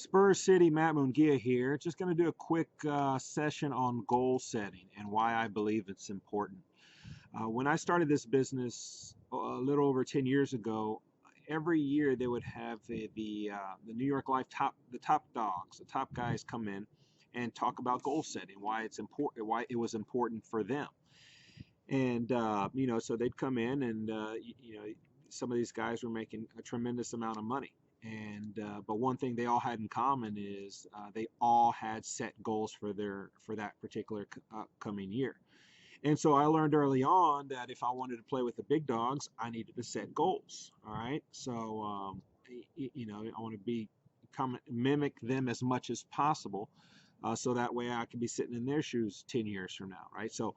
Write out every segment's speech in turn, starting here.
Spurs City, Matt Mungia here. Just going to do a quick session on goal setting and why I believe it's important. When I started this business a little over 10 years ago, every year they would have the New York Life top dogs, the top guys come in and talk about goal setting, why it's important, why it was important for them. And so they'd come in and some of these guys were making a tremendous amount of money. And but one thing they all had in common is they all had set goals for that particular coming year. And so I learned early on that if I wanted to play with the big dogs, I needed to set goals. All right, so I want to mimic them as much as possible, so that way I can be sitting in their shoes 10 years from now, right? So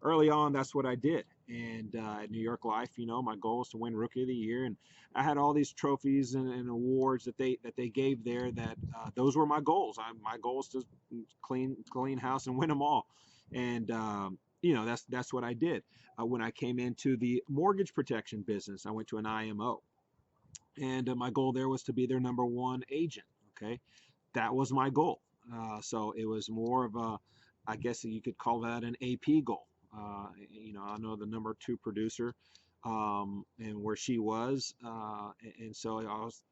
early on, that's what I did. And at New York Life, my goal was to win Rookie of the Year, and I had all these trophies and awards that they gave there. That those were my goals. My goal is to clean house and win them all. And that's what I did. When I came into the mortgage protection business, I went to an IMO, and my goal there was to be their number one agent. Okay, that was my goal. So it was more of a, I guess you could call that an AP goal. I know the number two producer, and where she was, and so I was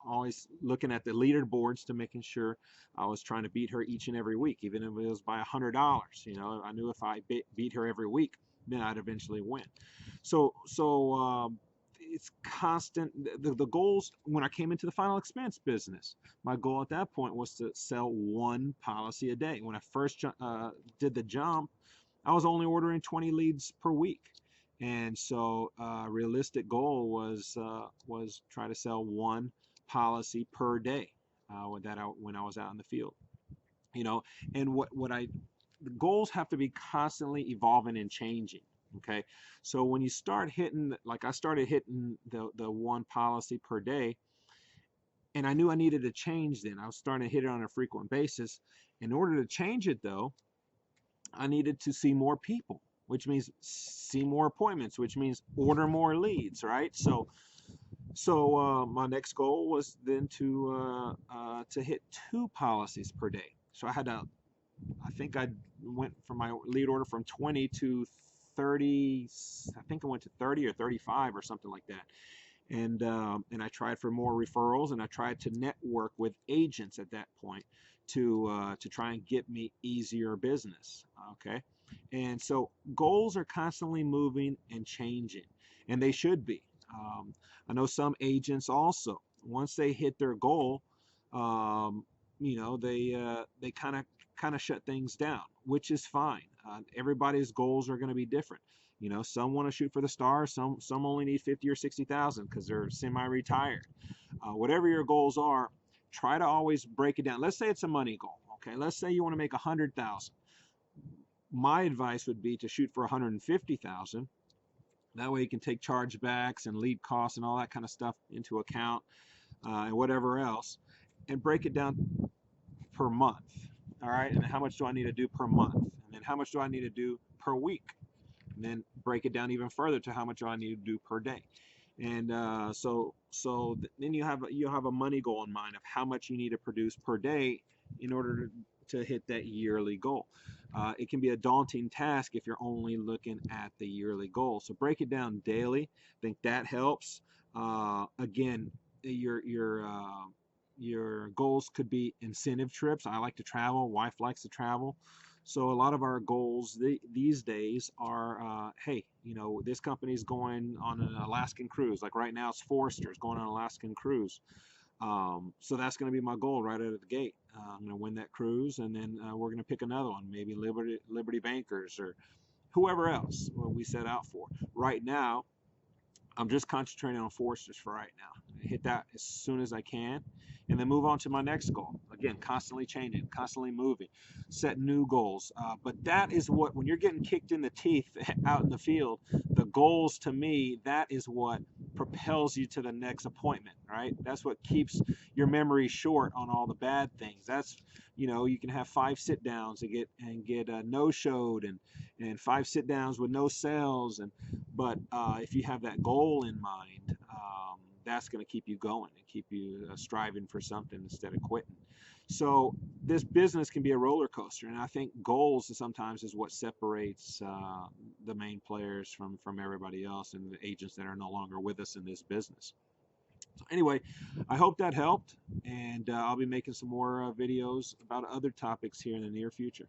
always looking at the leaderboards to making sure I was trying to beat her each and every week, even if it was by $100. I knew if I beat her every week, then I'd eventually win. So it's constant. The goals when I came into the final expense business, my goal at that point was to sell one policy a day. When I first did the jump, I was only ordering 20 leads per week. And so realistic goal was try to sell one policy per day when I was out in the field. And the goals have to be constantly evolving and changing. Okay, so when you start hitting, like I started hitting the one policy per day, and I knew I needed to change. Then I was starting to hit it on a frequent basis. In order to change it, though, I needed to see more people, which means see more appointments, which means order more leads, right? So my next goal was then to hit two policies per day. So I think I went from my lead order from 20 to 30. I think I went to 30 or 35 or something like that. And I tried for more referrals, and I tried to network with agents at that point to try and get me easier business. Okay, and so goals are constantly moving and changing, and they should be. I know some agents also, once they hit their goal, they kind of shut things down, which is fine. Everybody's goals are going to be different. Some want to shoot for the stars. Some only need 50 or 60,000 because they're semi-retired. Whatever your goals are, try to always break it down. Let's say it's a money goal. Okay, let's say you want to make 100,000. My advice would be to shoot for 150,000. That way you can take chargebacks and lead costs and all that kind of stuff into account, and whatever else, and break it down per month. All right, and then how much do I need to do per month? And then how much do I need to do per week? And then break it down even further to how much do I need to do per day. And then you have a money goal in mind of how much you need to produce per day in order to hit that yearly goal. It can be a daunting task if you're only looking at the yearly goal. So break it down daily. I think that helps. Again, your goals could be incentive trips. I like to travel. Wife likes to travel. So a lot of our goals these days are, hey, this company's going on an Alaskan cruise. Like right now, it's Forrester's going on an Alaskan cruise. So that's going to be my goal right out of the gate. I'm going to win that cruise, and then we're going to pick another one, maybe Liberty Bankers or whoever else we set out for. Right now, I'm just concentrating on Forrester's for right now. Hit that as soon as I can, and then move on to my next goal. Again, constantly changing, constantly moving, set new goals. But that is what, when you're getting kicked in the teeth out in the field, the goals, to me, that is what propels you to the next appointment, right? That's what keeps your memory short on all the bad things. That's, you can have 5 sit downs and get no-showed, and 5 sit downs with no sales, but if you have that goal in mind, that's going to keep you going and keep you striving for something instead of quitting. So this business can be a roller coaster, and I think goals sometimes is what separates the main players from everybody else and the agents that are no longer with us in this business. So anyway, I hope that helped, and I'll be making some more videos about other topics here in the near future.